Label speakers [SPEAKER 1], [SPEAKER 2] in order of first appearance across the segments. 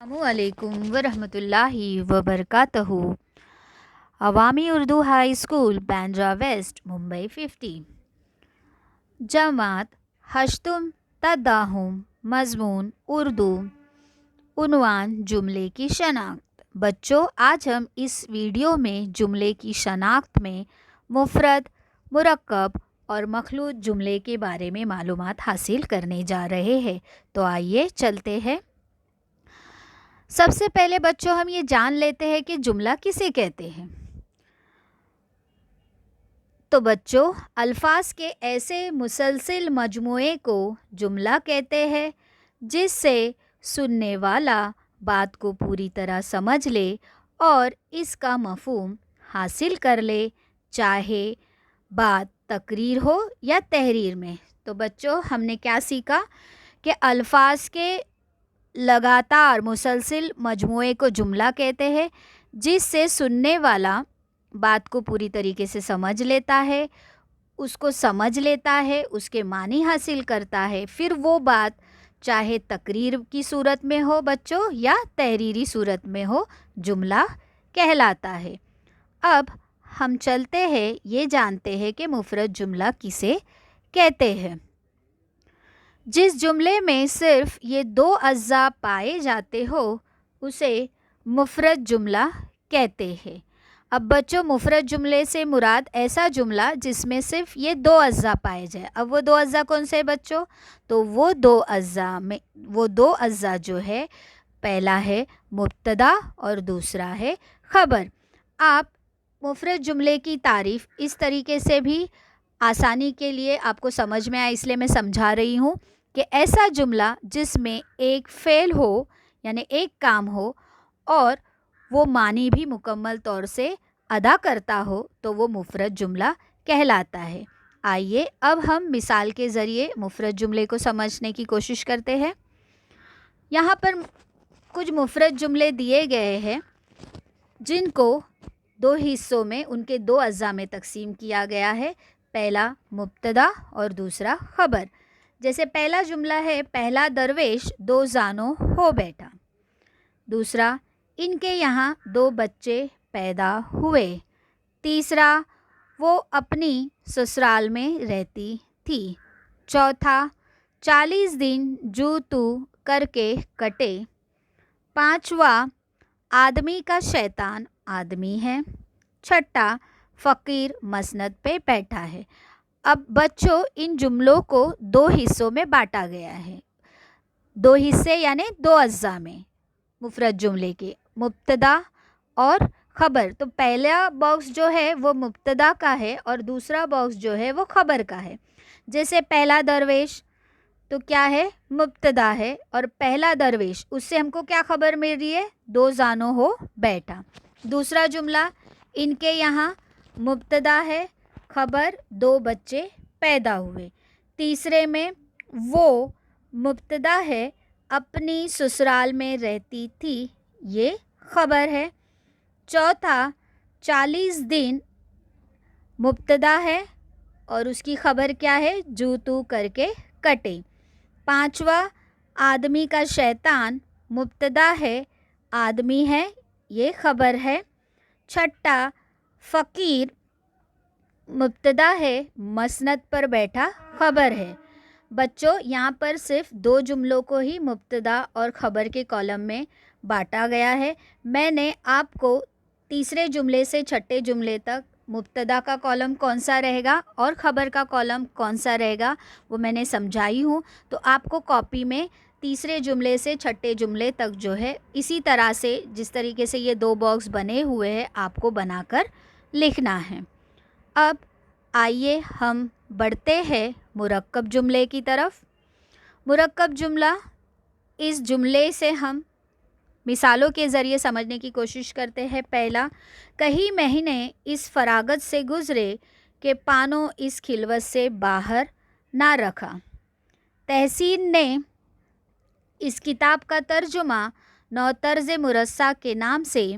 [SPEAKER 1] السلام علیکم ورحمۃ اللہ وبرکاتہ۔ عوامی Urdu high school Bandra west Mumbai 50 جماعت ہشتم تداہم مضمون اردو عنوان جملے کی شناخت۔ بچوں، آج ہم اس ویڈیو میں جملے کی شناخت میں مفرد، مرکب اور مخلوط جملے کے بارے میں معلومات حاصل کرنے جا رہے ہیں۔ تو آئیے چلتے ہیں۔ سب سے پہلے بچوں ہم یہ جان لیتے ہیں کہ جملہ کسے کہتے ہیں۔ تو بچوں، الفاظ کے ایسے مسلسل مجموعے کو جملہ کہتے ہیں جس سے سننے والا بات کو پوری طرح سمجھ لے اور اس کا مفہوم حاصل کر لے، چاہے بات تقریر ہو یا تحریر میں۔ تو بچوں، ہم نے کیا سیکھا کہ الفاظ کے لگاتار مسلسل مجموعے کو جملہ کہتے ہیں جس سے سننے والا بات کو پوری طریقے سے سمجھ لیتا ہے، اس کو سمجھ لیتا ہے، اس کے معنی حاصل کرتا ہے، پھر وہ بات چاہے تقریر کی صورت میں ہو بچوں یا تحریری صورت میں ہو، جملہ کہلاتا ہے۔ اب ہم چلتے ہیں، یہ جانتے ہیں کہ مفرد جملہ کسے کہتے ہیں۔ جس جملے میں صرف یہ دو اجزاء پائے جاتے ہو اسے مفرد جملہ کہتے ہیں۔ اب بچوں، مفرد جملے سے مراد ایسا جملہ جس میں صرف یہ دو اجزاء پائے جائے۔ اب وہ دو اجزاء کون سے بچوں؟ تو وہ دو اجزاء جو ہے، پہلا ہے مبتدا اور دوسرا ہے خبر۔ آپ مفرد جملے کی تعریف اس طریقے سے بھی آسانی کے لیے آپ کو سمجھ میں آئے اس لیے میں سمجھا رہی ہوں کہ ایسا جملہ جس میں ایک فعل ہو، یعنی ایک کام ہو اور وہ معنی بھی مکمل طور سے ادا کرتا ہو تو وہ مفرد جملہ کہلاتا ہے۔ آئیے اب ہم مثال کے ذریعے مفرد جملے کو سمجھنے کی کوشش کرتے ہیں۔ یہاں پر کچھ مفرد جملے دیے گئے ہیں جن کو دو حصوں میں ان کے دو اجزاء میں تقسیم کیا گیا ہے، پہلا مبتدا اور دوسرا خبر۔ جیسے پہلا جملہ ہے، پہلا درویش دو زانوں ہو بیٹھا۔ دوسرا، ان کے یہاں دو بچے پیدا ہوئے۔ تیسرا، وہ اپنی سسرال میں رہتی تھی۔ چوتھا، 40 دن جو تو کر کے کٹے۔ پانچواں، آدمی کا شیطان آدمی ہے۔ چھٹا، فقیر مسند پہ بیٹھا ہے۔ اب بچوں، ان جملوں کو دو حصوں میں بانٹا گیا ہے، دو حصے یعنی دو اجزاء میں مفرد جملے کے، مبتدا اور خبر۔ تو پہلا باکس جو ہے وہ مبتدا کا ہے اور دوسرا باکس جو ہے وہ خبر کا ہے۔ جیسے پہلا درویش تو کیا ہے؟ مبتدا ہے، اور پہلا درویش اس سے ہم کو کیا خبر مل رہی ہے؟ دو زانوں ہو بیٹھا۔ دوسرا جملہ، ان کے یہاں مبتدا ہے، خبر دو بچے پیدا ہوئے۔ تیسرے میں وہ مبتدا ہے، اپنی سسرال میں رہتی تھی، یہ خبر ہے۔ چوتھا، 40 دن مبتدا ہے اور اس کی خبر کیا ہے؟ جو تو کر کے کٹے۔ پانچواں، آدمی کا شیطان مبتدا ہے، آدمی ہے، یہ خبر ہے۔ چھٹا، فقیر مبتدا ہے، مسند پر بیٹھا خبر ہے۔ بچوں، یہاں پر صرف دو جملوں کو ہی مبتدا اور خبر کے کالم میں بانٹا گیا ہے۔ میں نے آپ کو تیسرے جملے سے چھٹے جملے تک مبتدا کا کالم کون سا رہے گا اور خبر کا کالم کون سا رہے گا وہ میں نے سمجھائی ہوں۔ تو آپ کو کاپی میں تیسرے جملے سے چھٹے جملے تک جو ہے اسی طرح سے جس طریقے سے یہ دو باکس بنے ہوئے ہیں آپ کو بنا کر لکھنا ہے۔ اب آئیے ہم بڑھتے ہیں مرکب جملے کی طرف۔ مرکب جملہ، اس جملے سے ہم مثالوں کے ذریعے سمجھنے کی کوشش کرتے ہیں۔ پہلا، کئی مہینے اس فراغت سے گزرے کہ پانو اس خلوت سے باہر نہ رکھا۔ تحسین نے اس کتاب کا ترجمہ نوطرز مرصع کے نام سے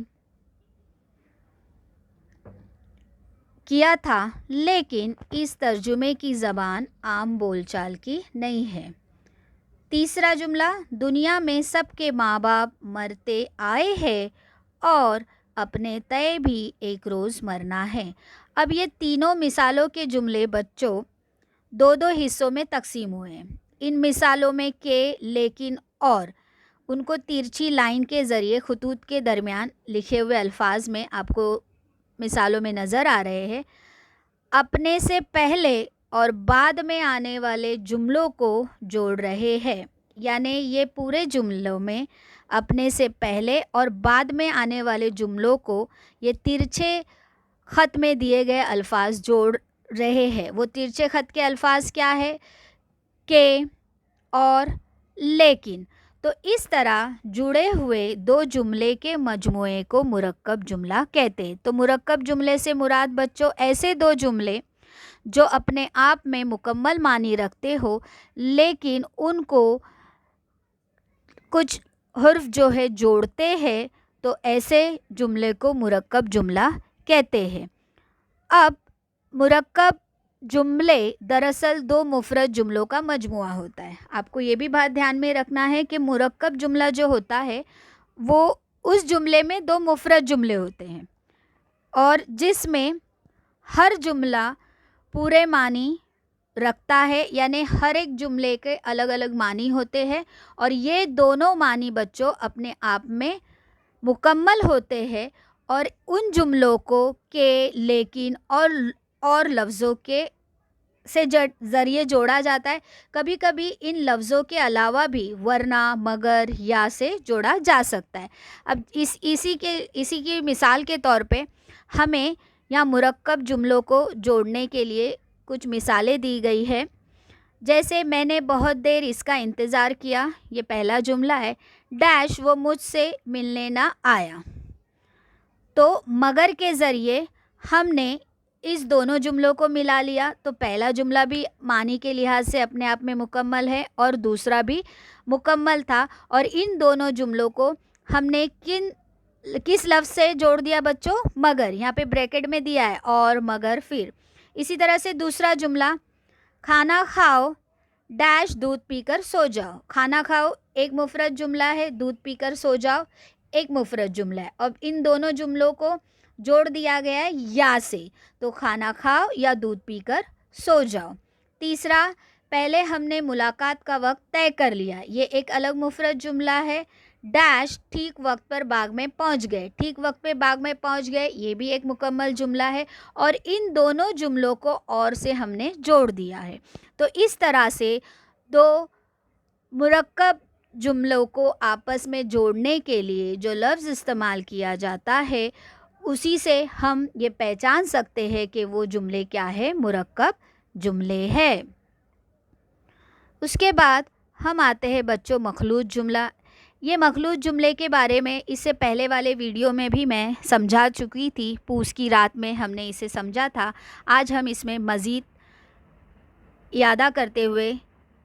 [SPEAKER 1] کیا تھا، لیکن اس ترجمے کی زبان عام بول چال کی نہیں ہے۔ तीसरा जुमला, दुनिया में सबके माँ बाप मरते आए हैं और अपने तय भी एक रोज़ मरना है। अब ये तीनों मिसालों के जुमले बच्चों दो दो हिस्सों में तकसीम हुए हैं। इन मिसालों में के, लेकिन और उनको तिरछी लाइन के ज़रिए खतूत के दरमियान लिखे हुए अल्फाज में आपको मिसालों में नज़र आ रहे हैं। अपने से पहले और बाद में आने वाले जुमलों को जोड़ रहे हैं, यानी ये पूरे जुमलों में अपने से पहले और बाद में आने वाले जुमलों को ये तिरछे ख़त में दिए गए अल्फाज जोड़ रहे हैं। वो तिरछे ख़त के अल्फाज क्या है? के और लेकिन। तो इस तरह जुड़े हुए दो जुमले के मजमूए को मुरक्कब जुमला कहते हैं। तो मुरक्कब जुमले से मुराद बच्चों ऐसे दो जुमले जो अपने आप में मुकम्मल मानी रखते हो, लेकिन उनको कुछ हर्फ जो है जोड़ते हैं, तो ऐसे जुमले को मुरक्कब जुमला कहते हैं। अब मुरक्कब जुमले दरअसल दो मुफरद जुमलों का मजमुआ होता है। आपको ये भी बात ध्यान में रखना है कि मुरक्कब जुमला जो होता है वो उस जुमले में दो मुफरद जुमले होते हैं और जिसमें हर जुमला पूरे मानी रखता है, यानी हर एक जुमले के अलग अलग मानी होते हैं और ये दोनों मानी बच्चों अपने आप में मुकम्मल होते हैं और उन जुमलों को के, लेकिन और लफ्ज़ों के से ज़रिए जोड़ा जाता है। कभी कभी इन लफ्ज़ों के अलावा भी वरना, मगर, या से जोड़ा जा सकता है। अब इसी की मिसाल के तौर पे हमें यहाँ मुरक्कब जुमलों को जोड़ने के लिए कुछ मिसालें दी गई है। जैसे मैंने बहुत देर इसका इंतज़ार किया, ये पहला जुमला है। डैश वो मुझसे मिलने ना आया। तो मगर के ज़रिए हमने इस दोनों जुमलों को मिला लिया। तो पहला जुमला भी मानी के लिहाज से अपने आप में मुकम्मल है और दूसरा भी मुकम्मल था और इन दोनों जुमलों को हमने किस लफ्ज़ से जोड़ दिया बच्चों? मगर। यहाँ पे ब्रैकेट में दिया है और मगर फिर। इसी तरह से दूसरा जुमला, खाना खाओ डैश दूध पीकर सो जाओ। खाना खाओ एक मुफरद जुमला है, दूध पीकर सो जाओ एक मुफरद जुमला है। अब इन दोनों जुमलों को जोड़ दिया गया है या से, तो खाना खाओ या दूध पीकर सो जाओ। तीसरा, पहले हमने मुलाकात का वक्त तय कर लिया, ये एक अलग मुफरद जुमला है। डैश ठीक वक्त पर बाग में पहुंच गए। ठीक वक्त पे बाग में पहुंच गए, ये भी एक मुकम्मल जुमला है और इन दोनों जुमलों को और से हमने जोड़ दिया है। तो इस तरह से दो मुरक्कब जुमलों को आपस में जोड़ने के लिए जो लफ्ज़ इस्तेमाल किया जाता है, उसी से हम ये पहचान सकते हैं कि वो जुमले क्या है? मुरक्कब जुमले है। उसके बाद हम आते हैं बच्चों मखलूत जुमला। ये मखलूत जुमले के बारे में इससे पहले वाले वीडियो में भी मैं समझा चुकी थी। पूस की रात में हमने इसे समझा था। आज हम इसमें मज़ीद यादा करते हुए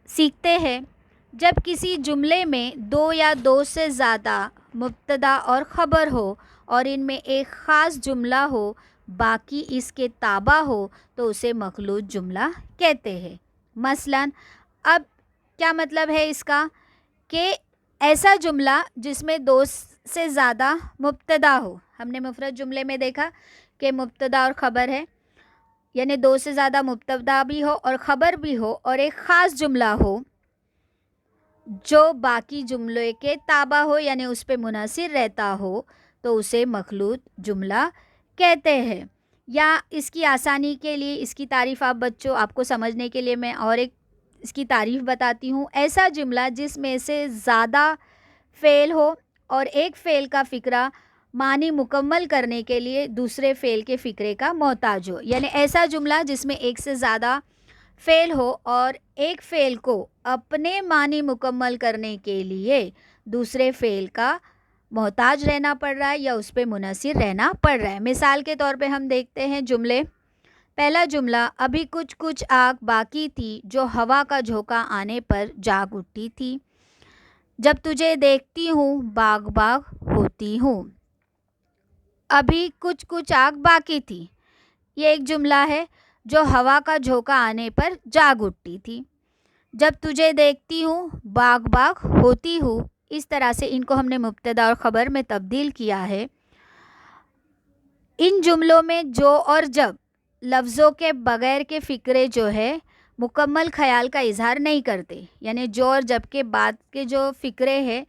[SPEAKER 1] सीखते हैं। जब किसी जुमले में दो या दो से ज़्यादा मुब्तदा और ख़बर हो और इनमें एक ख़ास जुमला हो, बाकी इसके ताबा हो, तो उसे मखलूत जुमला कहते हैं। मसलन अब क्या मतलब है इसका? कि ऐसा जुमला जिसमें दो से ज़्यादा मुब्तदा हो। हमने मुफरद जुमले में देखा कि मुब्तदा और ख़बर है, यानी दो से ज़्यादा मुब्तदा भी हो और ख़बर भी हो और एक ख़ास जुमला हो जो बाकी जुमले के ताबा हो, यानी उस पे मुनहसिर रहता हो, तो उसे मखलूत जुमला कहते हैं। या इसकी आसानी के लिए इसकी तारीफ़ आप बच्चों आपको समझने के लिए मैं और एक इसकी तारीफ़ बताती हूँ। ऐसा जुमला जिसमें से ज़्यादा फ़ेल हो और एक फ़ेल का फ़िक्रा मानी मुकम्मल करने के लिए दूसरे फ़ेल के फ़िक्रे का मोहताज हो, यानी ऐसा जुमला जिसमें एक से ज़्यादा फ़ेल हो और एक फ़ेल को अपने मानी मुकम्मल करने के लिए दूसरे फ़ेल का मोहताज रहना पड़ रहा है या उस पर मुनहसिर रहना पड़ रहा है। मिसाल के तौर पे हम देखते हैं जुमले। पहला जुमला, अभी कुछ कुछ आग बाकी थी जो हवा का झोंका आने पर जाग उठी थी। जब तुझे देखती हूँ बाग बाग होती हूँ। अभी कुछ कुछ आग बाकी थी, ये एक जुमला है जो हवा का झोंका आने पर जाग उठती थी। जब तुझे देखती हूँ बाग बाग होती हूँ। इस तरह से इनको हमने मुब्तदा और ख़बर में तब्दील किया है। इन जुमलों में जो और जब लफ्ज़ों के बगैर के फ़िक्रे जो है मुकम्मल ख़याल का इजहार नहीं करते, यानी जो और जब के बाद के जो फ़िक्रे हैं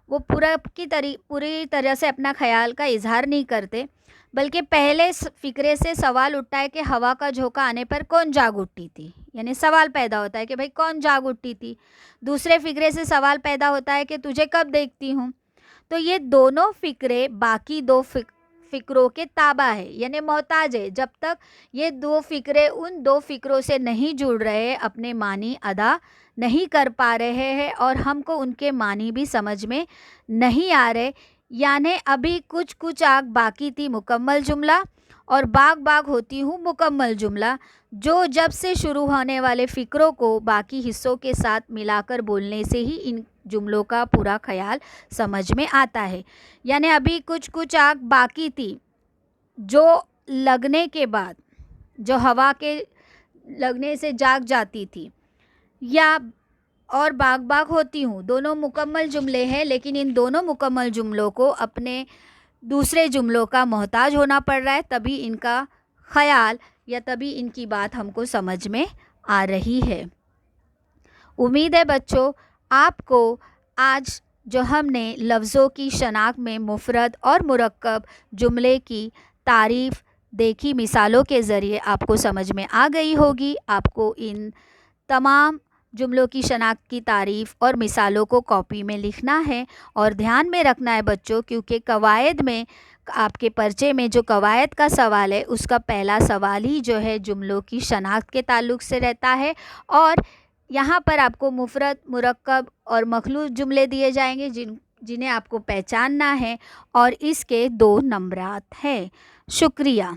[SPEAKER 1] वो पूरी तरह से अपना ख़याल का इजहार नहीं करते, बल्कि पहले फ़िक्रे से सवाल उठता है कि हवा का झोंका आने पर कौन जाग उठती थी, यानी सवाल पैदा होता है कि भाई कौन जाग उठती थी। दूसरे फ़िक्रे से सवाल पैदा होता है कि तुझे कब देखती हूँ। तो ये दोनों फ़िक्रे बाकी दो फ़िक्रों के ताबा है, यानी मोहताज है। जब तक ये दो फ़िक्रे उन दो फ़िक्रों से नहीं जुड़ रहे, अपने मानी अदा नहीं कर पा रहे हैं और हमको उनके मानी भी समझ में नहीं आ रहे, यानी अभी कुछ कुछ आग बाकी थी मुकम्मल जुमला और बाग बाग होती हूँ मुकम्मल जुमला, जो जब से शुरू होने वाले फ़िक्रों को बाकी हिस्सों के साथ मिलाकर बोलने से ही इन जुमलों का पूरा ख्याल समझ में आता है। यानी अभी कुछ कुछ आग बाकी थी जो लगने के बाद, जो हवा के लगने से जाग जाती थी, या और बाग बाग होती हूँ, दोनों मुकम्मल जुमले हैं, लेकिन इन दोनों मुकम्मल जुमलों को अपने दूसरे जुमलों का मोहताज होना पड़ रहा है, तभी इनका ख्याल या तभी इनकी बात हमको समझ में आ रही है। उम्मीद है बच्चों आपको आज जो हमने लफ्ज़ों की शनाख्त में मुफ़रद और मुरक्कब जुमले की तारीफ़ देखी, मिसालों के ज़रिए आपको समझ में आ गई होगी। आपको इन तमाम जुमलों की शनाख्त की तारीफ़ और मिसालों को कॉपी में लिखना है और ध्यान में रखना है बच्चों, क्योंकि कवायद में आपके पर्चे में जो कवायद का सवाल है उसका पहला सवाल ही जो है जुमलों की शनाख्त के ताल्लुक़ से रहता है, और यहाँ पर आपको मुफ़रद, मुरक्कब और मखलूत जुमले दिए जाएंगे जिन्हें आपको पहचानना है, और इसके 2 नंबरात हैं। शुक्रिया।